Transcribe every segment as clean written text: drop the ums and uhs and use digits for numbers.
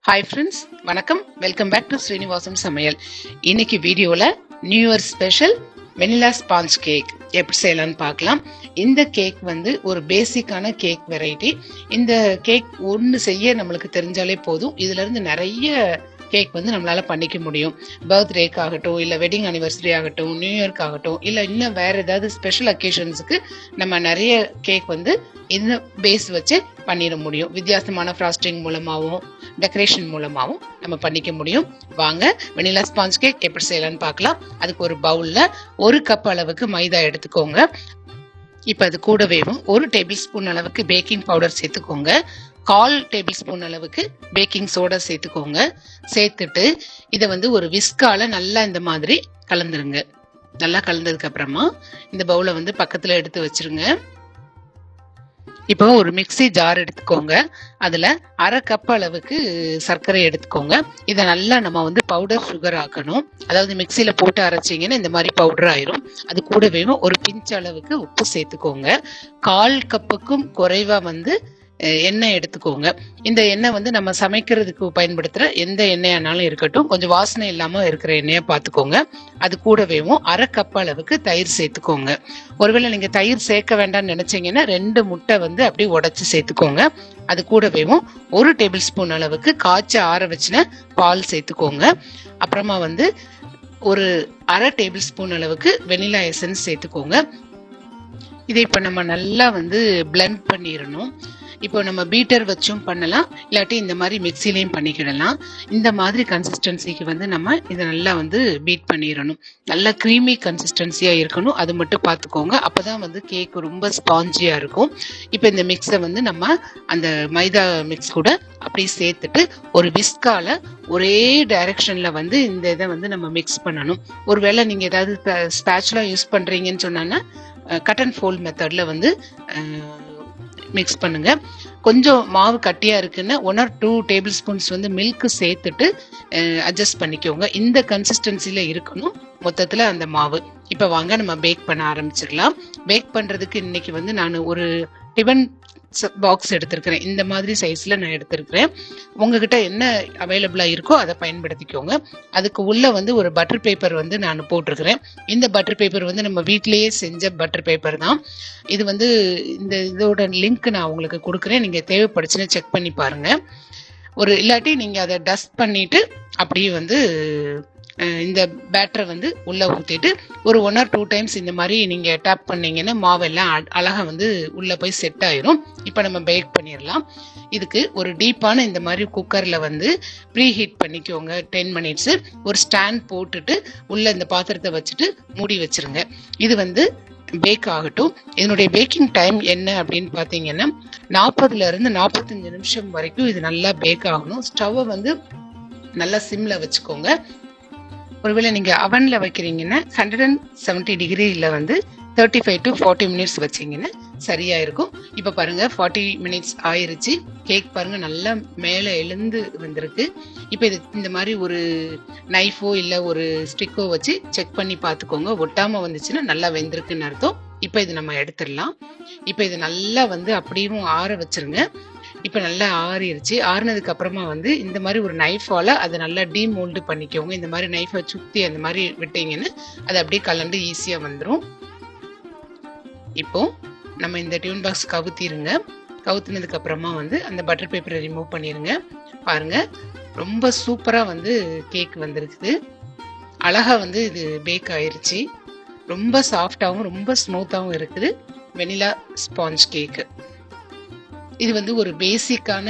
Hi friends, வணக்கம். Welcome back to Srinivasam Samayal. இன்னைக்கு வீடியோவில் new year special vanilla sponge cake எப்படி செய்யலாம்னு பார்க்கலாம். இந்த கேக் வந்து ஒரு பேசிக்கான கேக் வெரைட்டி. இந்த கேக் ஒன்று செய்ய நம்மளுக்கு தெரிஞ்சாலே போதும். இதுலேருந்து நிறைய கேக் வந்து நம்மளால பண்ணிக்க முடியும். பர்த்டேக்கு ஆகட்டும், இல்லை வெட்டிங் அனிவர்சரி ஆகட்டும், நியூ இயர்க்கு ஆகட்டும், இல்லை இன்னும் வேற ஏதாவது ஸ்பெஷல் அக்கேஷன்ஸுக்கு நம்ம நிறைய கேக் வந்து இந்த பேஸ் வச்சு பண்ணிட முடியும். வித்தியாசமான ஃப்ராஸ்டிங் மூலமாகவும் டெக்கரேஷன் மூலமாகவும் நம்ம பண்ணிக்க முடியும். வாங்க வெனிலா ஸ்பாஞ்ச் கேக் எப்படி செய்யலாம்னு பார்க்கலாம். அதுக்கு ஒரு பவுலில் 1 கப் அளவுக்கு மைதா எடுத்துக்கோங்க. இப்போ அது கூடவே 1 டேபிள் ஸ்பூன் அளவுக்கு பேக்கிங் பவுடர் சேர்த்துக்கோங்க. 1/4 டேபிள் ஸ்பூன் அளவுக்கு பேக்கிங் சோடா சேர்த்துக்கோங்க. சேர்த்துட்டு இதை வந்து ஒரு விஸ்கால நல்லா இந்த மாதிரி கலந்துருங்க. நல்லா கலந்ததுக்கு அப்புறமா இந்த பவுலை வந்து பக்கத்துல எடுத்து வச்சிருங்க. இப்போ ஒரு மிக்ஸி ஜார் எடுத்துக்கோங்க. அதுல 1/2 கப் அளவுக்கு சர்க்கரை எடுத்துக்கோங்க. இதை நல்லா நம்ம வந்து பவுடர் சுகர் ஆக்கணும். அதாவது மிக்சியில போட்டு அரைச்சிங்கன்னா இந்த மாதிரி பவுடர் ஆயிரும். அது கூடவே ஒரு பிஞ்ச் அளவுக்கு உப்பு சேர்த்துக்கோங்க. 1/4 கப்புக்கும் குறைவா வந்து எண்ணெய் எடுத்துக்கோங்க. இந்த எண்ணெய் வந்து நம்ம சமைக்கிறதுக்கு பயன்படுத்துற எந்த எண்ணெயானாலும் இருக்கட்டும், கொஞ்சம் வாசனை இல்லாம இருக்கிற எண்ணெயை பார்த்துக்கோங்க. அது கூடவே 1/2 கப் அளவுக்கு தயிர் சேர்த்துக்கோங்க. ஒருவேளை நீங்க தயிர் சேர்க்க வேண்டாம்னு நினைச்சீங்கன்னா 2 முட்டை வந்து அப்படியே உடைச்சு சேர்த்துக்கோங்க. அது கூடவே 1 டேபிள் ஸ்பூன் அளவுக்கு காய்ச்சி ஆற வச்சுன பால் சேர்த்துக்கோங்க. அப்புறமா வந்து ஒரு 1/2 டேபிள் ஸ்பூன் அளவுக்கு வெனிலா எசன்ஸ் சேர்த்துக்கோங்க. இதை இப்ப நம்ம நல்லா வந்து பிளெண்ட் பண்ணிடணும். இப்போ நம்ம பீட்டர் வச்சும் பண்ணலாம், இல்லாட்டி இந்த மாதிரி மிக்சிலையும் பண்ணிக்கிடலாம். இந்த மாதிரி கன்சிஸ்டன்சிக்கு வந்து நம்ம இதை நல்லா வந்து பீட் பண்ணிடணும். நல்லா க்ரீமி கன்சிஸ்டன்சியா இருக்கணும். அது மட்டும் பார்த்துக்கோங்க. அப்பதான் வந்து கேக் ரொம்ப ஸ்பாஞ்சியா இருக்கும். இப்போ இந்த மிக்ஸை வந்து நம்ம அந்த மைதா மிக்ஸ் கூட அப்படி சேர்த்துட்டு ஒரு விஸ்கால ஒரே டைரக்ஷன்ல வந்து இந்த இதை வந்து நம்ம மிக்ஸ் பண்ணணும். ஒருவேளை நீங்க ஏதாவது ஸ்பேச்சுலா யூஸ் பண்றீங்கன்னு சொன்னா கட் அண்ட் ஃபோல்ட் மெத்தட்ல வந்து மிக்ஸ் பண்ணுங்க. கொஞ்சம் மாவு கட்டியா இருக்குன்னா 1 or 2 டேபிள் ஸ்பூன்ஸ் வந்து மில்க் சேர்த்துட்டு அட்ஜஸ்ட் பண்ணிக்கோங்க. இந்த கன்சிஸ்டன்சில இருக்கணும் மொத்தத்துல அந்த மாவு. இப்ப வாங்க நம்ம பேக் பண்ண ஆரம்பிச்சிடலாம். பேக் பண்றதுக்கு இன்னைக்கு வந்து நான் ஒரு டிபன் பாக்ஸ் எடுத்திருக்கிறேன். இந்த மாதிரி சைஸ்ல நான் எடுத்திருக்கிறேன். உங்ககிட்ட என்ன அவைலபிளா இருக்கோ அதை பயன்படுத்திக்கோங்க. அதுக்கு உள்ள வந்து ஒரு பட்டர் பேப்பர் வந்து நான் போட்டிருக்கிறேன். இந்த பட்டர் பேப்பர் வந்து நம்ம வீட்டிலேயே செஞ்ச பட்டர் பேப்பர் தான். இது வந்து இந்த இதோட லிங்க் நான் உங்களுக்கு கொடுக்குறேன். நீங்க தேவைப்படுச்சுன்னா செக் பண்ணி பாருங்க. இல்லாட்டி நீங்க அதை டஸ்ட் பண்ணிட்டு அப்படியே வந்து இந்த பேட்டரை வந்து உள்ள ஊத்திட்டு ஒரு 1 or 2 டைம்ஸ் இந்த மாதிரி நீங்க டேப் பண்ணீங்கன்னா மாவெல்லாம் அழகா வந்து உள்ள போய் செட் ஆயிரும். இப்ப நம்ம பேக் பண்ணிடலாம். இதுக்கு ஒரு டீப்பான இந்த மாதிரி குக்கர்ல வந்து ப்ரீ ஹீட் பண்ணிக்கோங்க. 10 minutes ஒரு ஸ்டாண்ட் போட்டுட்டு உள்ள இந்த பாத்திரத்தை வச்சுட்டு மூடி வச்சிருங்க. இது வந்து பேக் ஆகட்டும். இதனுடைய பேக்கிங் டைம் என்ன அப்படின்னு பாத்தீங்கன்னா 40ல இருந்து 45 நிமிஷம் வரைக்கும் இது நல்லா பேக் ஆகணும். ஸ்டவ்வை வந்து நல்லா சிம்ல வச்சுக்கோங்க. ஒருவேளை நீங்க அவன்ல வைக்கிறீங்கன்னா 170 டிகிரியில வந்து 35 to 40 minutes வச்சீங்கன்னா சரியா இருக்கும். இப்ப பாருங்க 40 minutes ஆயிருச்சு. கேக் பாருங்க நல்லா மேல எழுந்து வந்திருக்கு. இப்ப இது இந்த மாதிரி ஒரு நைஃபோ இல்ல ஒரு ஸ்டிக்கோ வச்சு செக் பண்ணி பார்த்துக்கோங்க. ஒட்டாம வந்துச்சுன்னா நல்லா வெந்திருக்குன்னு அர்த்தம். இப்ப இது நம்ம எடுத்துடலாம். இப்ப இது நல்லா வந்து அப்படியும் ஆற வச்சிருங்க. இப்ப நல்லா ஆறிடுச்சு. ஆறுனதுக்கு அப்புறமா வந்து இந்த மாதிரி ஒரு நைஃபால அதை நல்லா டீமோல்டு பண்ணிக்கோங்க. இந்த மாதிரி நைஃபை சுத்தி அந்த மாதிரி விட்டீங்கன்னா அது அப்படியே கலந்து ஈஸியா வந்துடும். இப்போ நம்ம இந்த டியூன் பாக்ஸ் கவுத்திருங்க. கவுத்தினதுக்கு அப்புறமா வந்து அந்த பட்டர் பேப்பரை ரிமூவ் பண்ணிருங்க. பாருங்க ரொம்ப சூப்பரா வந்து கேக் வந்திருக்குது. அழகா வந்து இது பேக் ஆயிருச்சு. ரொம்ப சாஃப்டாவும் ரொம்ப ஸ்மூத்தாவும் இருக்குது வெனிலா ஸ்பாஞ்ச் கேக்கு. இது வந்து ஒரு பேசிக்கான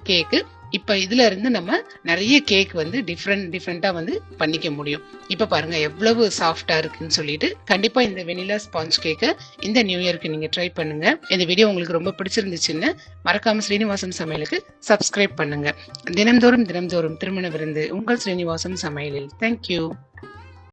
கேக்கு. இப்ப இதுல இருந்து நம்ம நிறைய கேக் வந்து டிஃப்ரெண்டா வந்து பண்ணிக்க முடியும். இப்ப பாருங்க எவ்வளவு சாஃப்டா இருக்குன்னு சொல்லிட்டு. கண்டிப்பா இந்த வெனிலா ஸ்பாஞ்ச் கேக்க இந்த நியூ இயர்க்கு நீங்க ட்ரை பண்ணுங்க. இந்த வீடியோ உங்களுக்கு ரொம்ப பிடிச்சிருந்துச்சுன்னு மறக்காம ஸ்ரீனிவாசன் சமையலுக்கு சப்ஸ்கிரைப் பண்ணுங்க. தினம்தோறும் திருமண விருந்து உங்கள் ஸ்ரீனிவாசன் சமையலில். தேங்க்யூ.